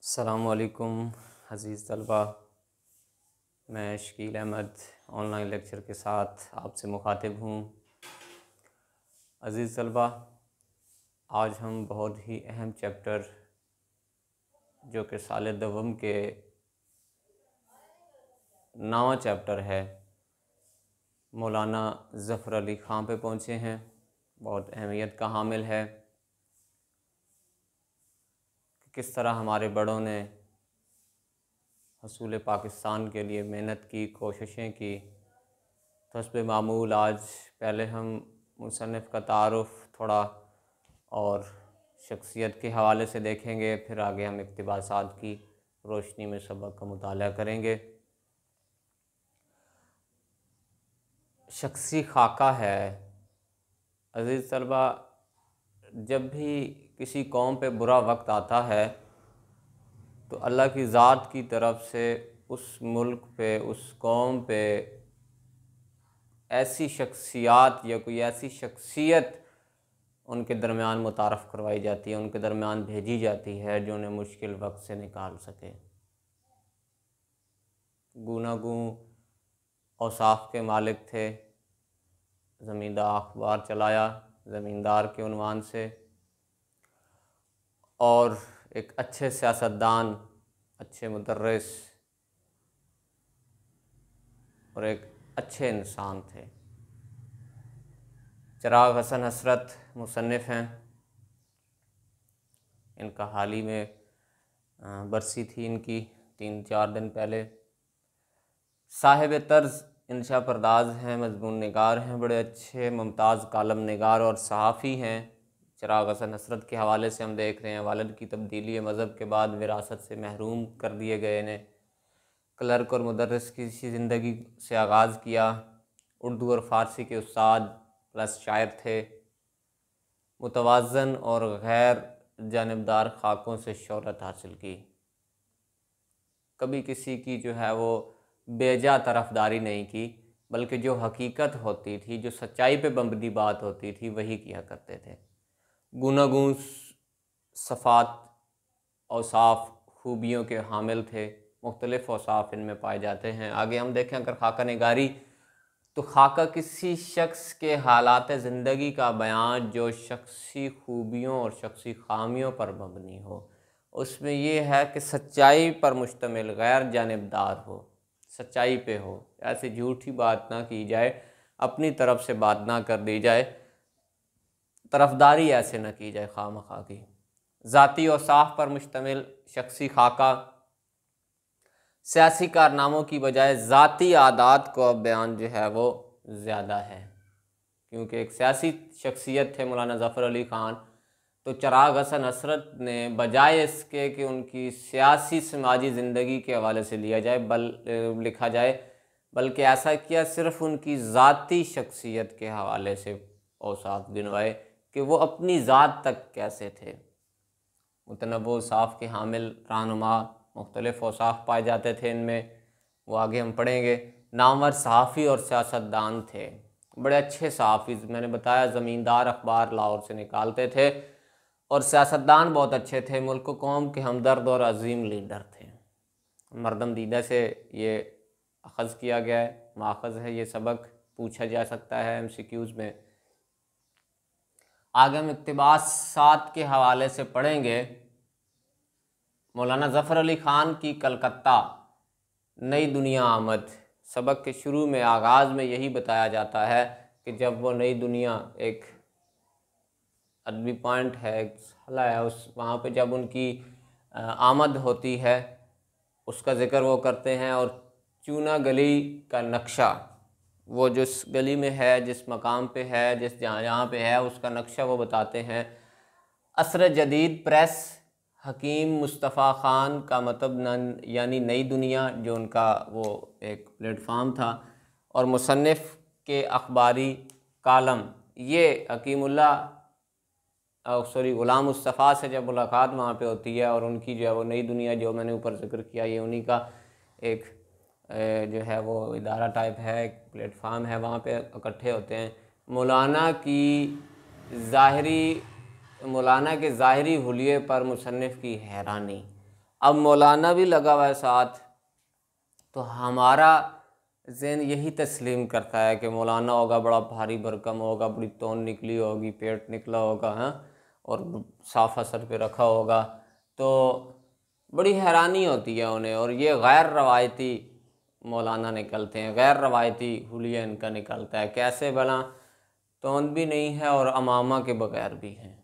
अस्सलामुअलैकुम अज़ीज़ तलबा, मैं शकील अहमद ऑनलाइन लेक्चर के साथ आपसे मुखातिब हूँ। अज़ीज़ तलबा, आज हम बहुत ही अहम चैप्टर जो कि साल दवम के 9वां चैप्टर है, मौलाना ज़फ़र अली ख़ान पे पहुँचे हैं। बहुत अहमियत का हामिल है कि किस तरह हमारे बड़ों ने हसूल पाकिस्तान के लिए मेहनत की, कोशिशें की। हस्ब मामूल आज पहले हम मुसन्निफ़ का तारुफ़ थोड़ा और शख्सियत के हवाले से देखेंगे, फिर आगे हम इक़्तिबासात की रोशनी में सबक का मुताला करेंगे। शख्सी खाका है। अज़ीज़ तलबा, जब भी किसी कौम पे बुरा वक्त आता है तो अल्लाह की ज़ात की तरफ से उस मुल्क पे, उस कौम पे ऐसी शख्सियात या कोई ऐसी शख्सियत उनके दरमियान मुतारफ़ करवाई जाती है, उनके दरमियान भेजी जाती है जो उन्हें मुश्किल वक्त से निकाल सके। गूनागूं औसाफ के मालिक थे। ज़मींदार अखबार चलाया ज़मींदार के उन्वान से, और एक अच्छे सियासतदान, अच्छे मुदर्रिस और एक अच्छे इंसान थे। चिराग हसन हसरत मुसन्निफ़ हैं। इनका हाल ही में बरसी थी इनकी 3-4 दिन पहले। साहिब तर्ज इंशा परदाज हैं, मज़मून निगार हैं, बड़े अच्छे मुमताज़ कालम निगार और सहाफ़ी हैं। चिराग हसन हसरत के हवाले से हम देख रहे हैं, वालिद की तब्दीली मज़हब के बाद विरासत से महरूम कर दिए गए ने। क्लर्क और मुदर्रिस की ज़िंदगी से आगाज़ किया। उर्दू और फ़ारसी के उस्ताद प्लस शायर थे। मुतवाज़न और गैर जानिबदार खाकों से शोहरत हासिल की। कभी किसी की जो है वो बेजा तरफदारी नहीं की, बल्कि जो हकीकत होती थी, जो सच्चाई पे मबनी बात होती थी, वही किया करते थे। गुनागूं सफ़ात औसाफ खूबियों के हामिल थे। मुख्तलिफ़ औसाफ इनमें पाए जाते हैं। आगे हम देखें अगर खाका निगारी, तो खाका किसी शख्स के हालात ज़िंदगी का बयान जो शख्सी खूबियों और शख्सी खामियों पर मबनी हो। उसमें ये है कि सच्चाई पर मुश्तमिल, गैर जानिबदार हो, सच्चाई पे हो। ऐसी झूठी बात ना की जाए, अपनी तरफ से बात ना कर दी जाए, तरफदारी ऐसे न की जाए खामखा की। ज़ाती औसाफ पर मुश्तमिल शख्सी खाका सियासी कारनामों की बजाय ज़ाती आदात को अब बयान जो है वो ज़्यादा है, क्योंकि एक सियासी शख्सियत थे मौलाना ज़फ़र अली ख़ान। तो चिराग हसन हसरत ने बजाय इसके कि उनकी सियासी समाजी ज़िंदगी के हवाले से लिखा जाए, बल्कि ऐसा किया सिर्फ़ उनकी ज़ाती शख्सियत के हवाले से औसाफ गिनवाए कि वो अपनी ज़ात तक कैसे थे। मुतनव्वो औसाफ के हामिल रहनुमा मुख्तलिफ़ औसाफ पाए जाते थे इनमें, वो आगे हम पढ़ेंगे। नामवर सहाफ़ी और सियासतदान थे, बड़े अच्छे सहाफ़ी। मैंने बताया ज़मींदार अखबार लाहौर से निकालते थे, और सियासतदान बहुत अच्छे थे। मुल्क कौम के हमदर्द और अजीम लीडर थे। मरदम दीदा से ये अखज़ किया गया है, माखज़ है, ये सबक पूछा जा सकता है MCQs में। आगे हम इक़्तिबासात के हवाले से पढ़ेंगे। मौलाना ज़फ़र अली ख़ान की कलकत्ता नई दुनिया आमद। सबक के शुरू में, आगाज़ में यही बताया जाता है कि जब वो नई दुनिया, एक अदबी पॉइंट है, एक हला है, उस वहाँ पे जब उनकी आमद होती है, उसका ज़िक्र वो करते हैं। और चूना गली का नक्शा, वो जिस गली में है, जिस मकाम पे है, जिस जहाँ पे है, उसका नक्शा वो बताते हैं। असर जदीद प्रेस, हकीम मुस्तफ़ा ख़ान का मतलब यानी नई दुनिया, जो उनका वो एक प्लेटफार्म था। और मुसन्निफ़ के अखबारी कालम, ये ग़ुलाम मुस्तफ़ा से जब मुलाकात वहाँ पे होती है, और उनकी जो है वो नई दुनिया, जो मैंने ऊपर ज़िक्र किया, ये उन्हीं का एक जो है वो इदारा टाइप है, एक प्लेटफार्म है, वहाँ पे इकट्ठे होते हैं। मौलाना के ज़ाहिरी हुलिये पर मुसन्निफ़ की हैरानी। अब मौलाना भी लगा हुआ है साथ, तो हमारा ज़हन यही तस्लीम करता है कि मौलाना होगा, बड़ा भारी भरकम होगा, बड़ी तोन निकली होगी, पेट निकला होगा, हाँ, और साफा सर पे रखा होगा, तो बड़ी हैरानी होती है उन्हें। और ये गैर रवायती मौलाना निकलते हैं, गैर रवायती हुलिया इनका निकलता है। कैसे भला? तोन भी नहीं है और अमामा के बगैर भी हैं,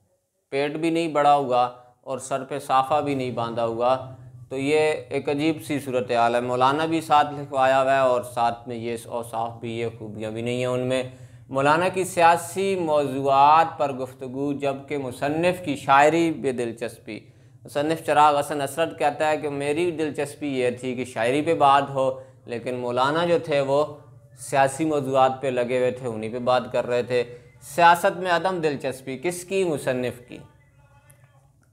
पेट भी नहीं बड़ा हुआ और सर पे साफ़ा भी नहीं बांधा हुआ। तो ये एक अजीब सी सूरत हाल है। मौलाना भी साथ लिखवाया हुआ है और साथ में ये औसाफ भी, ये खूबियाँ भी नहीं हैं उनमें। मौलाना की सियासी मौज़ूआत पर गुफ्तगू, जबकि मुसन्निफ़ की शायरी बेदिलचस्पी। मुसन्निफ़ चिराग हसन असरद कहता है कि मेरी दिलचस्पी ये थी कि शायरी पे बात हो, लेकिन मौलाना जो थे वो सियासी मौज़ूआत पे लगे हुए थे, उन्हीं पे बात कर रहे थे। सियासत में अदम दिलचस्पी किसकी? मुसन्निफ़ की।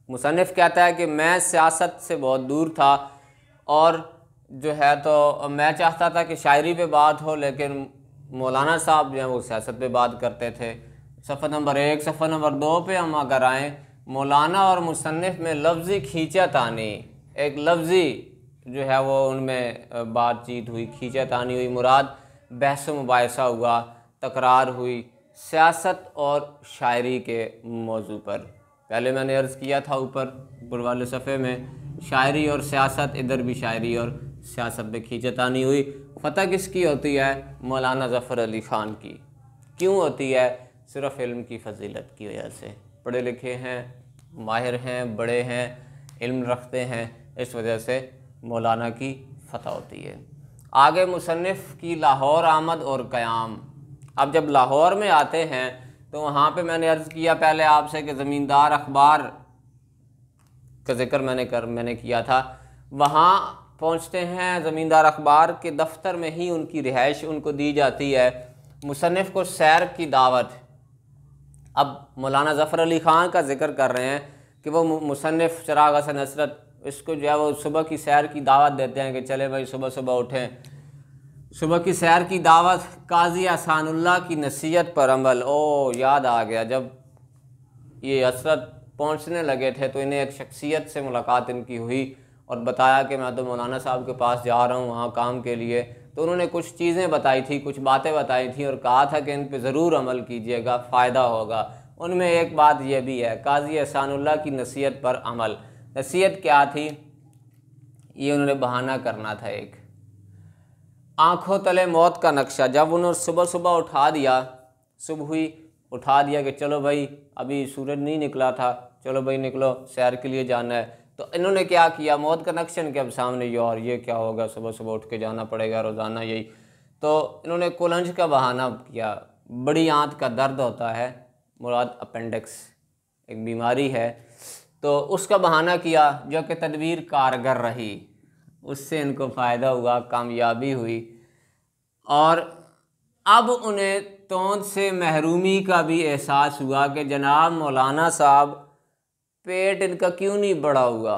मुसन्निफ़ कहता है कि मैं सियासत से बहुत दूर था और जो है तो मैं चाहता था कि शायरी पे बात हो, लेकिन मौलाना साहब जो हैं वो सियासत पे बात करते थे। सफ़ा नंबर 1, सफ़ा नंबर 2 पे हम अगर आएँ, मौलाना और मुसन्निफ़ में लफ्ज़ी खींचातानी, एक लफ्ज़ी जो है वो उनमें बातचीत हुई, खींचातानी हुई, मुराद बहस मुबाहिसा हुआ, तकरार हुई सियासत और शायरी के मौजू पर। पहले मैंने अर्ज़ किया था ऊपर वाले सफ़े में, शायरी और सियासत, इधर भी शायरी और सियासत में खींचतानी हुई। फ़तह किसकी होती है? मौलाना ज़फ़र अली ख़ान की। क्यों होती है? सिर्फ़ इल्म की फ़जीलत की वजह से। पढ़े लिखे हैं, माहिर हैं, बड़े हैं, इल्म रखते हैं, इस वजह से मौलाना की फ़तह होती है। आगे मुसन्निफ़ की लाहौर आमद और क़याम। अब जब लाहौर में आते हैं तो वहाँ पे मैंने अर्ज़ किया पहले आपसे कि ज़मींदार अखबार का जिक्र मैंने किया था। वहाँ पहुँचते हैं, ज़मींदार अखबार के दफ्तर में ही उनकी रिहाइश उनको दी जाती है। मुसन्निफ़ को सैर की दावत। अब मौलाना ज़फ़र अली ख़ान का जिक्र कर रहे हैं कि वो मुसन्निफ़ चिराग हसन असरद, इसको जो है वो सुबह की सैर की दावत देते हैं कि चले भाई सुबह सुबह उठें, सुबह की सैर की दावत। काजी एहसानुल्लाह की नसीहत पर अमल। ओ याद आ गया, जब ये असरद पहुंचने लगे थे तो इन्हें एक शख्सियत से मुलाकात इनकी हुई और बताया कि मैं तो मौलाना साहब के पास जा रहा हूँ वहाँ काम के लिए। तो उन्होंने कुछ चीज़ें बताई थी, कुछ बातें बताई थी और कहा था कि इन पे ज़रूर अमल कीजिएगा, फ़ायदा होगा। उनमें एक बात यह भी है, काजी एहसानुल्लाह की नसीहत पर अमल। नसीहत क्या थी? ये उन्होंने बहाना करना था एक, आँखों तले मौत का नक्शा। जब उन्होंने सुबह सुबह उठा दिया, सुबह हुई, उठा दिया कि चलो भाई अभी सूरज नहीं निकला था, चलो भाई निकलो सैर के लिए जाना है, तो इन्होंने क्या किया? मौत का नक्शा इनके अब सामने, यार ये क्या होगा, सुबह सुबह उठ के जाना पड़ेगा रोज़ाना यही। तो इन्होंने कुलंज का बहाना किया। बड़ी आंत का दर्द होता है, मुराद अपेंडिक्स, एक बीमारी है, तो उसका बहाना किया जो कि तदबीर कारगर रही, उससे इनको फ़ायदा हुआ, कामयाबी हुई। और अब उन्हें तोंद से महरूमी का भी एहसास हुआ कि जनाब मौलाना साहब पेट इनका क्यों नहीं बड़ा हुआ।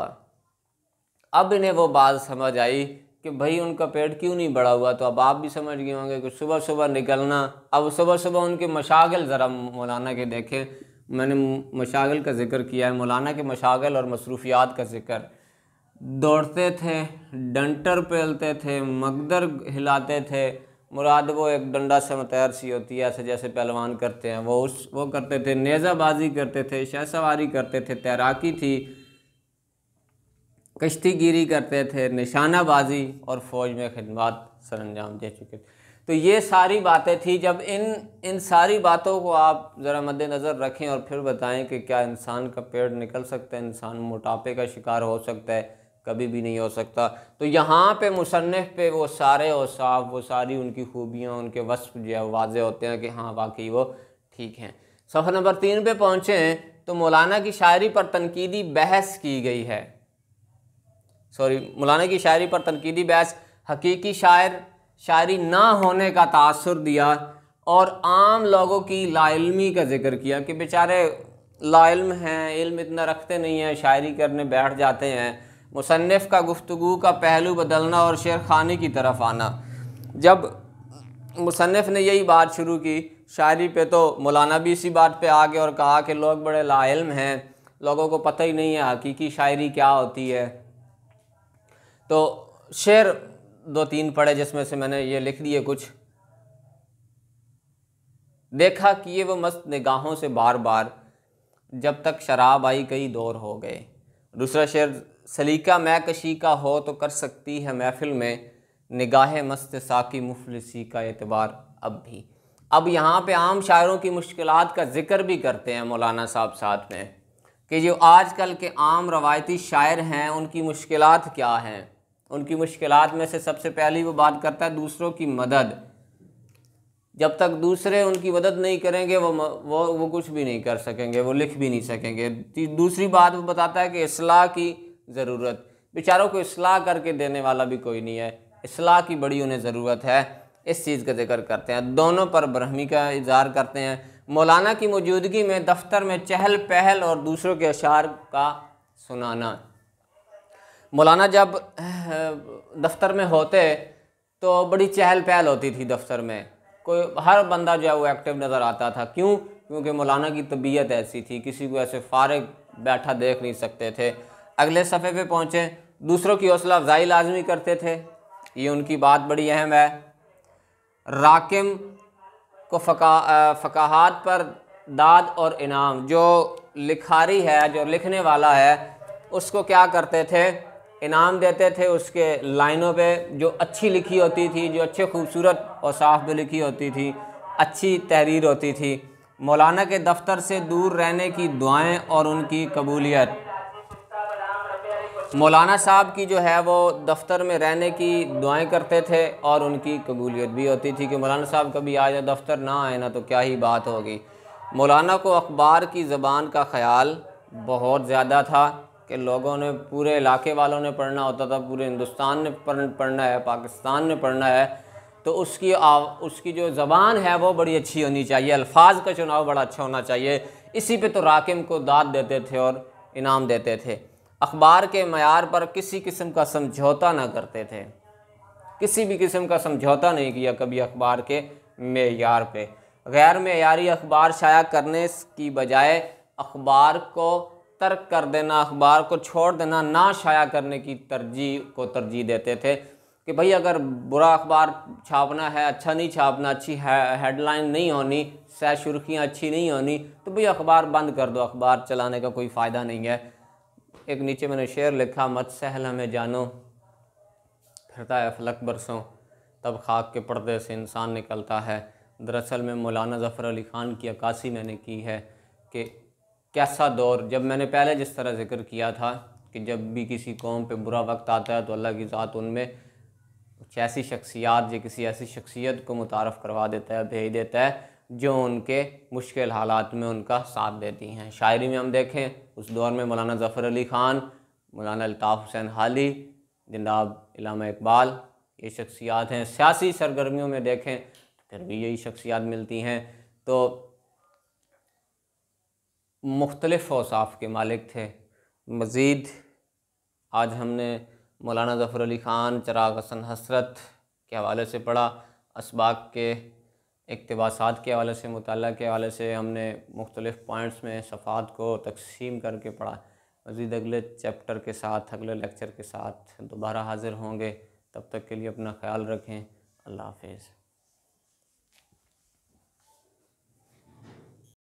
अब इन्हें वो बात समझ आई कि भाई उनका पेट क्यों नहीं बड़ा हुआ। तो अब आप भी समझ गए होंगे कि सुबह सुबह निकलना। अब सुबह सुबह उनके मशागिल ज़रा मौलाना के देखें, मैंने मशागिल का जिक्र किया है, मौलाना के मशागिल और मसरूफियात का जिक्र। दौड़ते थे, डंटर पेलते थे, मगदर हिलाते थे, मुराद वो एक डंडा से मतैर सी होती है ऐसे जैसे पहलवान करते हैं, वो करते थे, नेज़ाबाजी करते थे, शहसवारी करते थे, तैराकी थी, कश्तीगिरी करते थे, निशानाबाजी और फ़ौज में खिदमत सरअंजाम दे चुके थे। तो ये सारी बातें थी। जब इन सारी बातों को आप ज़रा मद्देनज़र रखें और फिर बताएं कि क्या इंसान का पेट निकल सकता है, इंसान मोटापे का शिकार हो सकता है? कभी भी नहीं हो सकता। तो यहाँ पे मुसन्निफ़ पे वो सारे औसाफ, वो सारी उनकी खूबियाँ, उनके वस्फ़ जो है वाज़े होते हैं कि हाँ वाकई वो ठीक हैं। सफ़ा नंबर 3 पे पहुँचे तो मौलाना की शायरी पर तनकीदी बहस की गई है। मौलाना की शायरी पर तनकीदी बहस। हकीकी शायर शायरी ना होने का तासुर दिया और आम लोगों की लाइल्मी का जिक्र किया कि बेचारे लाइल्म हैं, इल्म इतना रखते नहीं हैं, शायरी करने बैठ जाते हैं। मुसन्निफ़ का गुफ्तगू का पहलू बदलना और शेर खानी की तरफ आना। जब मुसन्निफ़ ने यही बात शुरू की शायरी पे तो मौलाना भी इसी बात पे आ गए और कहा कि लोग बड़े लाइल्म हैं, लोगों को पता ही नहीं है हकीकी शायरी क्या होती है। तो शेर 2-3 पढ़े जिसमें से मैंने ये लिख दिए कुछ। देखा कि ये वो मस्त निगाहों से बार बार, जब तक शराब आई कई दौर हो गए। दूसरा शेर, सलीका मैकशी का हो तो कर सकती है महफिल में, निगाह मस्त साकी मुफलिसी का एतबार अब भी। अब यहाँ पे आम शायरों की मुश्किलात का जिक्र भी करते हैं मौलाना साहब साथ में, कि जो आजकल के आम रवायती शायर हैं उनकी मुश्किलात क्या हैं। उनकी मुश्किलात में से सबसे पहली वो बात करता है दूसरों की मदद। जब तक दूसरे उनकी मदद नहीं करेंगे वो कुछ भी नहीं कर सकेंगे, वो लिख भी नहीं सकेंगे। दूसरी बात वो बताता है कि इस्लाह की ज़रूरत, बेचारों को इस्लाह करके देने वाला भी कोई नहीं है, इस्लाह की बड़ी उन्हें ज़रूरत है। इस चीज़ का जिक्र करते हैं। दोनों पर बरहमी का इज़हार करते हैं। मौलाना की मौजूदगी में दफ्तर में चहल पहल और दूसरों के अशार का सुनाना। मौलाना जब दफ्तर में होते तो बड़ी चहल पहल होती थी दफ्तर में, कोई हर बंदा जो है वो एक्टिव नज़र आता था। क्यों? क्योंकि मौलाना की तबीयत ऐसी थी, किसी को ऐसे फारिग बैठा देख नहीं सकते थे। अगले सफ़े पे पहुँचे, दूसरों की हौसला अफजाई लाजमी करते थे, ये उनकी बात बड़ी अहम है। राकिम को फ़काहात पर दाद और इनाम, जो लिखारी है, जो लिखने वाला है, उसको क्या करते थे, इनाम देते थे उसके लाइनों पे जो अच्छी लिखी होती थी, जो अच्छे खूबसूरत और साफ में लिखी होती थी, अच्छी तहरीर होती थी। मौलाना के दफ्तर से दूर रहने की दुआएं और उनकी कबूलियत। मौलाना साहब की जो है वो दफ्तर में रहने की दुआएं करते थे और उनकी कबूलियत भी होती थी कि मौलाना साहब कभी आ जाए, दफ्तर ना आए ना तो क्या ही बात होगी। मौलाना को अखबार की ज़बान का ख़याल बहुत ज़्यादा था कि लोगों ने, पूरे इलाके वालों ने पढ़ना होता था, पूरे हिंदुस्तान ने पढ़ना है, पाकिस्तान ने पढ़ना है, तो उसकी जो ज़बान है वो बड़ी अच्छी होनी चाहिए, अल्फाज का चुनाव बड़ा अच्छा होना चाहिए। इसी पे तो राकिम को दाद देते थे और इनाम देते थे। अखबार के मयार पर किसी किस्म का समझौता ना करते थे, किसी भी किस्म का समझौता नहीं किया कभी अखबार के मेयार पे। गैर मेयारी अखबार शाया करने की बजाय अखबार को तर्क कर देना, अखबार को छोड़ देना, ना शाया करने की तरजीह देते थे कि भाई अगर बुरा अखबार छापना है, अच्छा नहीं छापना, अच्छी हेडलाइन नहीं होनी, सह सुर्खियाँ अच्छी नहीं होनी, तो भाई अखबार बंद कर दो, अखबार चलाने का कोई फ़ायदा नहीं है। एक नीचे मैंने शेर लिखा, मत सहल हमें जानो, फिरता है फलक बरसों, तब खाक के पर्दे से इंसान निकलता है। दरअसल में मौलाना ज़फ़र अली ख़ान की अक्कासी मैंने की है कि कैसा दौर, जब मैंने पहले जिस तरह ज़िक्र किया था कि जब भी किसी कौम पे बुरा वक्त आता है तो अल्लाह की ज़ात उनमें कुछ ऐसी शख्सियात या किसी ऐसी शख्सियत को मुतारफ़ करवा देता है, भेज देता है, जो उनके मुश्किल हालात में उनका साथ देती हैं। शायरी में हम देखें उस दौर में मौलाना ज़फ़र अली ख़ान, मौलाना अल्ताफ़ हुसैन हाली, जनाब इल्लामा इकबाल, ये शख्सियात हैं। सियासी सरगर्मियों में देखें तो फिर भी यही शख्सियात मिलती हैं। तो मुख्तलिफ़ औसाफ़ के मालिक थे। मज़ीद आज हमने मौलाना ज़फ़र अली ख़ान, चिराग हसन हसरत के हवाले से पढ़ा, असबाक के इक़्तिबासात के हवाले से, मुताला के हवाले से हमने मुख्तलिफ़ पॉइंट्स में सफ़ात को तक़सीम करके पढ़ा। मज़ीद अगले चैप्टर के साथ, अगले लेक्चर के साथ दोबारा हाज़िर होंगे। तब तक के लिए अपना ख्याल रखें। अल्लाह हाफ़िज़।